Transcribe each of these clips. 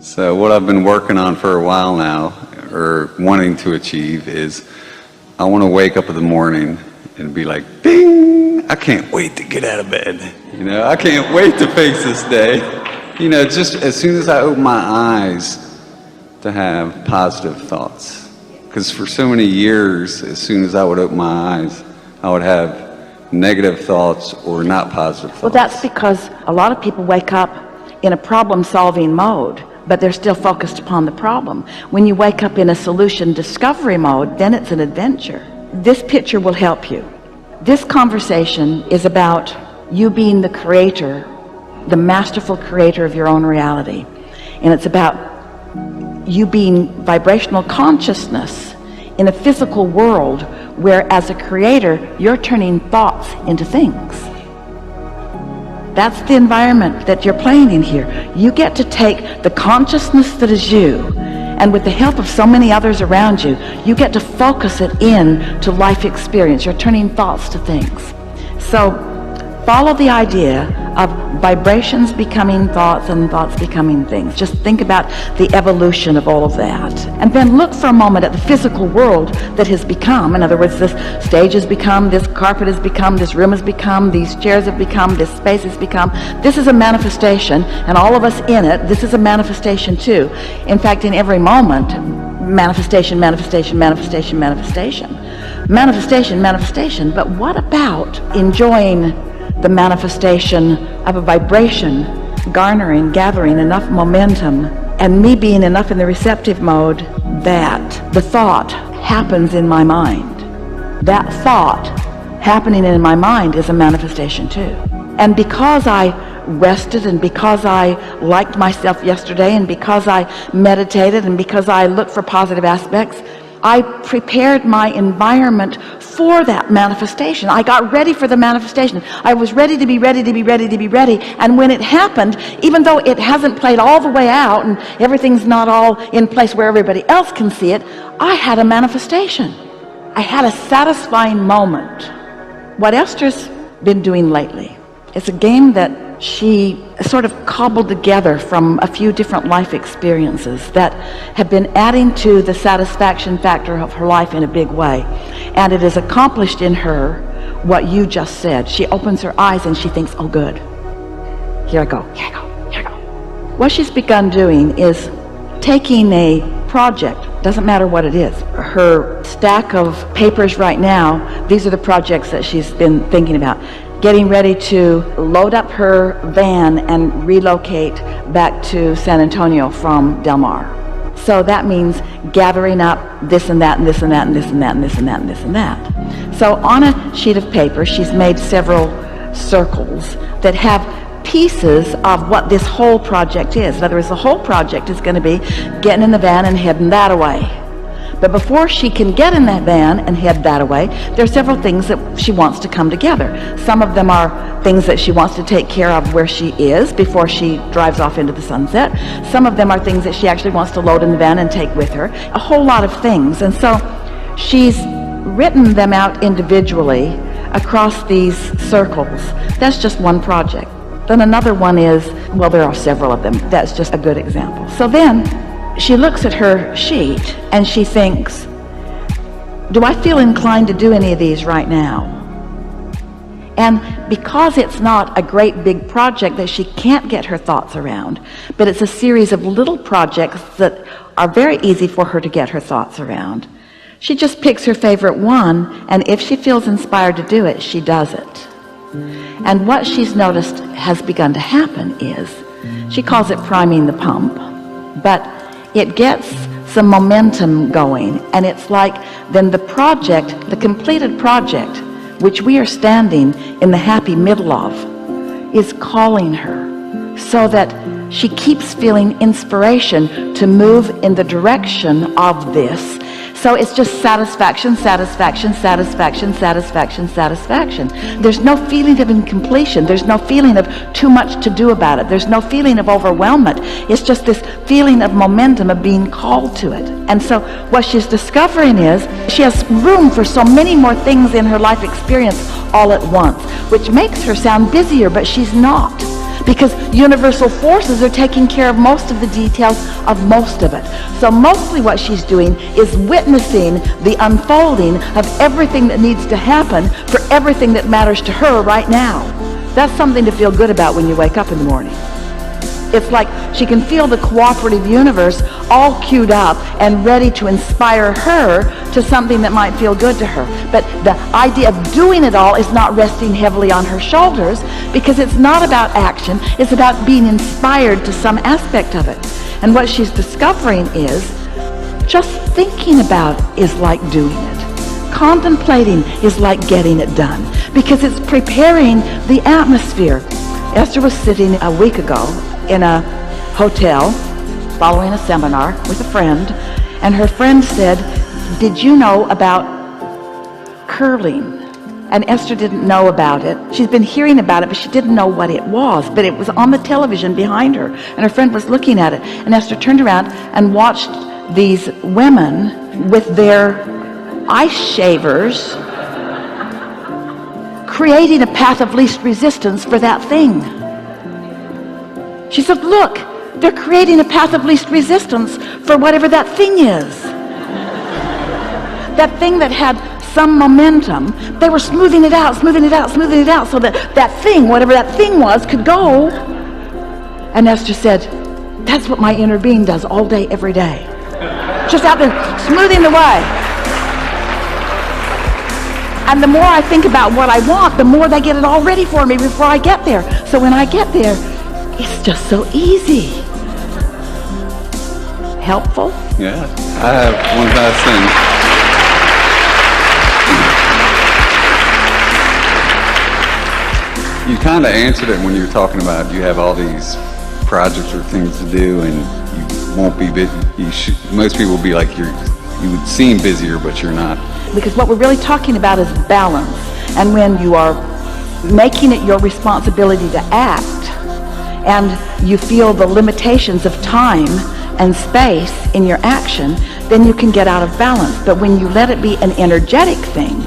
So what I've been working on for a while now, or wanting to achieve, is I want to wake up in the morning and be like, ding! I can't wait to get out of bed. You know, I can't wait to face this day. You know, just as soon as I open my eyes, to have positive thoughts. Because for so many years, as soon as I would open my eyes, I would have negative thoughts or not positive thoughts. Well, that's because a lot of people wake up in a problem-solving mode, but they're still focused upon the problem. When you wake up in a solution discovery mode, then it's an adventure. This picture will help you. This conversation is about you being the creator, the masterful creator of your own reality. And it's about you being vibrational consciousness in a physical world where, as a creator, you're turning thoughts into things. That's the environment that you're playing in here. You get to take the consciousness that is you, and with the help of so many others around you, you get to focus it in to life experience. You're turning thoughts to things. So follow the idea of vibrations becoming thoughts and thoughts becoming things. Just think about the evolution of all of that. And then look for a moment at the physical world that has become. In other words, this stage has become, this carpet has become, this room has become, these chairs have become, this space has become. This is a manifestation, and all of us in it, this is a manifestation too. In fact, in every moment, manifestation, manifestation, manifestation, manifestation. Manifestation, manifestation. But what about enjoying the manifestation of a vibration garnering, gathering enough momentum, and me being enough in the receptive mode that the thought happens in my mind. That thought happening in my mind is a manifestation too. And because I rested, and because I liked myself yesterday, and because I meditated, and because I looked for positive aspects, I prepared my environment for that manifestation. I got ready for the manifestation. I was ready to be ready to be ready to be ready. And when it happened, even though it hasn't played all the way out and everything's not all in place where everybody else can see it, I had a manifestation. I had a satisfying moment. What Esther's been doing lately, it's a game that she sort of cobbled together from a few different life experiences that have been adding to the satisfaction factor of her life in a big way. And it has accomplished in her what you just said. She opens her eyes and she thinks, oh good, here I go, here I go, here I go. What she's begun doing is taking a project, doesn't matter what it is. Her stack of papers right now, these are the projects that she's been thinking about. Getting ready to load up her van and relocate back to San Antonio from Del Mar. So that means gathering up this and that and this and that and this and that and this and that and this and that. So on a sheet of paper, she's made several circles that have pieces of what this whole project is. In other words, the whole project is going to be getting in the van and heading that away. But before she can get in that van and head that away, there are several things that she wants to come together. Some of them are things that she wants to take care of where she is before she drives off into the sunset. Some of them are things that she actually wants to load in the van and take with her. A whole lot of things. And so she's written them out individually across these circles. That's just one project. Then another one is, well, there are several of them. That's just a good example. So then she looks at her sheet and she thinks, do I feel inclined to do any of these right now? And because it's not a great big project that she can't get her thoughts around, but it's a series of little projects that are very easy for her to get her thoughts around, she just picks her favorite one, and if she feels inspired to do it, she does it. And what she's noticed has begun to happen is, she calls it priming the pump, but it gets some momentum going, and it's like then the project, the completed project, which we are standing in the happy middle of, is calling her, so that she keeps feeling inspiration to move in the direction of this. So it's just satisfaction, satisfaction, satisfaction, satisfaction, satisfaction. There's no feeling of incompletion. There's no feeling of too much to do about it. There's no feeling of overwhelmment. It's just this feeling of momentum of being called to it. And so what she's discovering is she has room for so many more things in her life experience all at once, which makes her sound busier, but she's not. because universal forces are taking care of most of the details of most of it. So mostly what she's doing is witnessing the unfolding of everything that needs to happen for everything that matters to her right now. That's something to feel good about when you wake up in the morning. It's like she can feel the cooperative universe all queued up and ready to inspire her to something that might feel good to her. But the idea of doing it all is not resting heavily on her shoulders, because it's not about action, it's about being inspired to some aspect of it. And what she's discovering is just thinking about is like doing it. Contemplating is like getting it done, because it's preparing the atmosphere. Esther was sitting a week ago in a hotel following a seminar with a friend, and her friend said, "Did you know about curling?" And Esther didn't know about it. She's been hearing about it, but she didn't know what it was. But it was on the television behind her, and her friend was looking at it. And Esther turned around and watched these women with their ice shavers creating a path of least resistance for that thing. She said, "Look, they're creating a path of least resistance for whatever that thing is." That thing that had some momentum, they were smoothing it out, smoothing it out, smoothing it out, so that that thing, whatever that thing was, could go. And Esther said, "That's what my inner being does all day, every day. Just out there smoothing the way. And the more I think about what I want, the more they get it all ready for me before I get there. So when I get there, it's just so easy." Helpful? Yeah. I have one last thing. You kind of answered it when you were talking about you have all these projects or things to do, and you won't be busy. Most people will be like you would seem busier, but you're not. Because what we're really talking about is balance. And when you are making it your responsibility to act, and you feel the limitations of time and space in your action, then you can get out of balance. But when you let it be an energetic thing,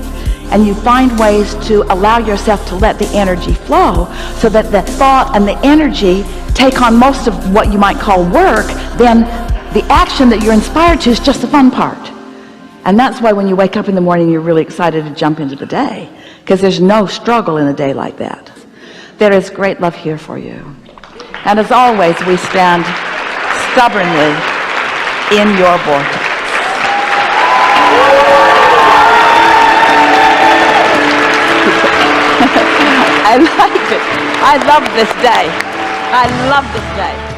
and you find ways to allow yourself to let the energy flow, so that the thought and the energy take on most of what you might call work, then the action that you're inspired to is just the fun part. And that's why when you wake up in the morning, you're really excited to jump into the day, because there's no struggle in a day like that. There is great love here for you. And as always, we stand stubbornly in your vortex. I like it. I love this day. I love this day.